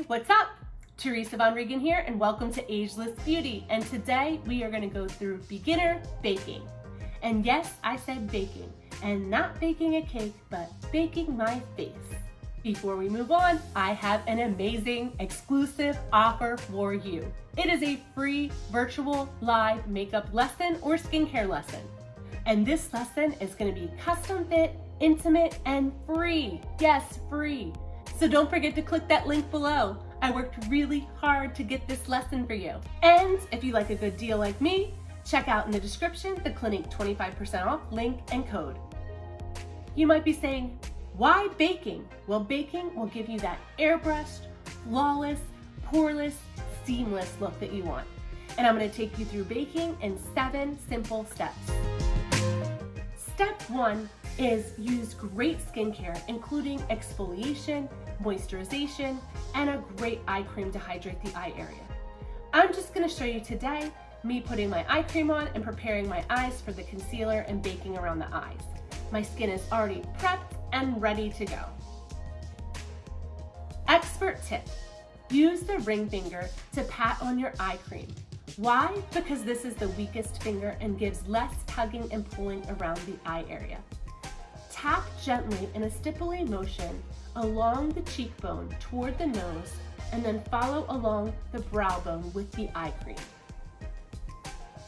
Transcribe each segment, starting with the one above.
what's up? Teresa Von Regan here, and welcome to Ageless Beauty. And today we are going to go through beginner baking. And yes, I said baking, and not baking a cake, but baking my face. Before we move on, I have an amazing exclusive offer for you. It is a free virtual live makeup lesson or skincare lesson. And this lesson is going to be custom fit, intimate, and free. Yes, free. So don't forget to click that link below. I worked really hard to get this lesson for you. And if you like a good deal like me, check out in the description the Clinique 25% off link and code. You might be saying, why baking? Well, baking will give you that airbrushed, flawless, poreless, seamless look that you want. And I'm going to take you through baking in 7 simple steps. Step 1 is use great skincare, including exfoliation, moisturization, and a great eye cream to hydrate the eye area. I'm just going to show you today me putting my eye cream on and preparing my eyes for the concealer and baking around the eyes. My skin is already prepped and ready to go. Expert tip: use the ring finger to pat on your eye cream. Why? Because this is the weakest finger and gives less tugging and pulling around the eye area. Tap gently in a stippling motion along the cheekbone toward the nose, and then follow along the brow bone with the eye cream.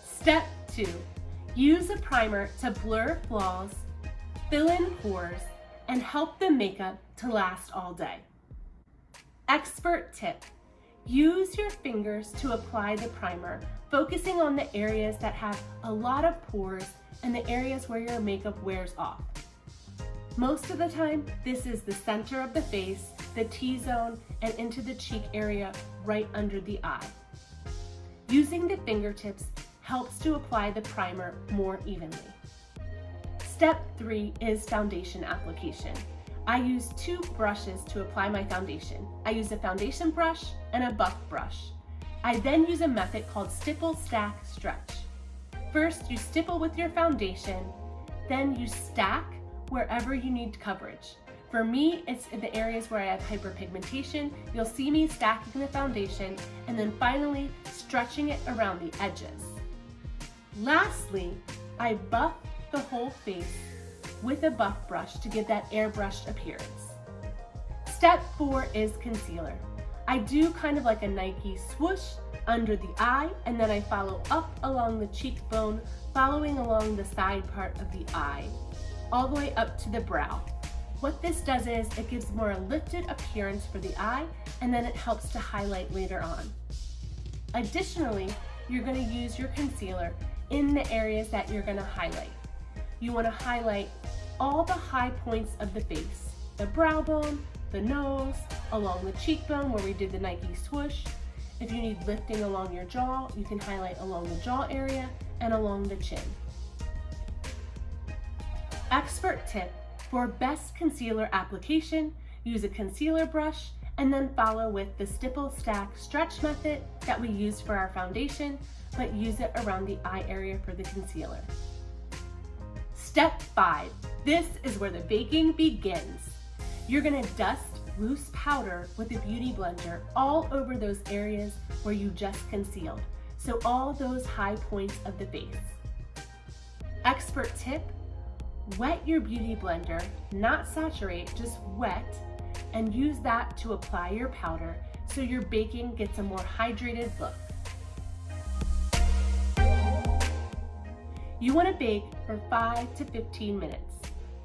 Step 2, use a primer to blur flaws, fill in pores, and help the makeup to last all day. Expert tip: use your fingers to apply the primer, focusing on the areas that have a lot of pores and the areas where your makeup wears off. Most of the time, this is the center of the face, the T-zone, and into the cheek area right under the eye. Using the fingertips helps to apply the primer more evenly. Step 3 is foundation application. I use 2 brushes to apply my foundation. I use a foundation brush and a buff brush. I then use a method called stipple, stack, stretch. First, you stipple with your foundation, then you stack wherever you need coverage. For me, it's in the areas where I have hyperpigmentation. You'll see me stacking the foundation and then finally stretching it around the edges. Lastly, I buff the whole face with a buff brush to give that airbrushed appearance. Step 4 is concealer. I do kind of like a Nike swoosh under the eye, and then I follow up along the cheekbone, following along the side part of the eye, all the way up to the brow. What this does is it gives more a lifted appearance for the eye, and then it helps to highlight later on. Additionally, you're going to use your concealer in the areas that you're going to highlight. You want to highlight all the high points of the face, the brow bone, the nose, along the cheekbone where we did the Nike swoosh. If you need lifting along your jaw, you can highlight along the jaw area and along the chin. Expert tip: for best concealer application, use a concealer brush and then follow with the stipple, stack, stretch method that we used for our foundation, but use it around the eye area for the concealer. Step 5, this is where the baking begins. You're gonna dust loose powder with a beauty blender all over those areas where you just concealed, so all those high points of the face. Expert tip: wet your beauty blender, not saturate, just wet, and use that to apply your powder so your baking gets a more hydrated look. You want to bake for 5 to 15 minutes.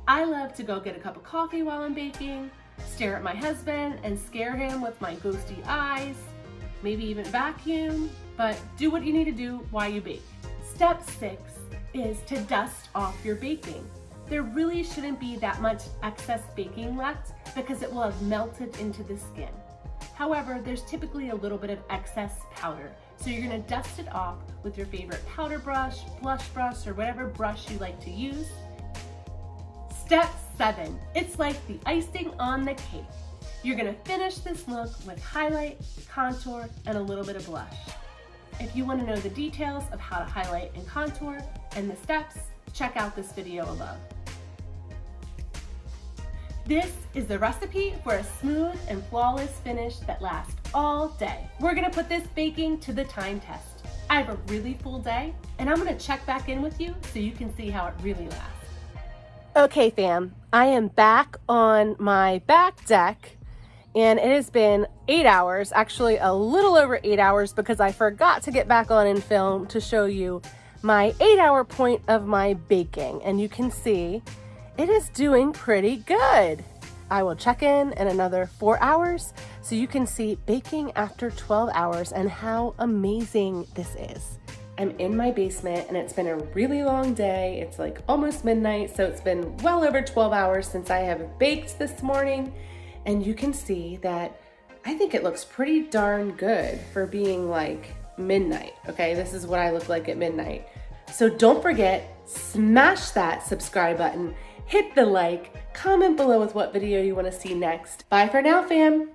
I love to go get a cup of coffee while I'm baking, stare at my husband and scare him with my ghosty eyes, maybe even vacuum, but do what you need to do while you bake. Step 6 is to dust off your baking. There really shouldn't be that much excess baking left because it will have melted into the skin. However, there's typically a little bit of excess powder, so you're going to dust it off with your favorite powder brush, blush brush, or whatever brush you like to use. Step 7, it's like the icing on the cake. You're going to finish this look with highlight, contour, and a little bit of blush. If you want to know the details of how to highlight and contour and the steps, check out this video above. This is the recipe for a smooth and flawless finish that lasts all day. We're gonna put this baking to the time test. I have a really full day, and I'm gonna check back in with you so you can see how it really lasts. Okay fam, I am back on my back deck, and it has been 8 hours, actually a little over 8 hours, because I forgot to get back on and film to show you my 8-hour point of my baking. And you can see it is doing pretty good. I will check in another 4 hours so you can see baking after 12 hours and how amazing this is. I'm in my basement and it's been a really long day. It's like almost midnight, so it's been well over 12 hours since I have baked this morning. And you can see that I think it looks pretty darn good for being like midnight. Okay, this is what I look like at midnight. So don't forget, smash that subscribe button, hit the like, comment below with what video you want to see next. Bye for now, fam.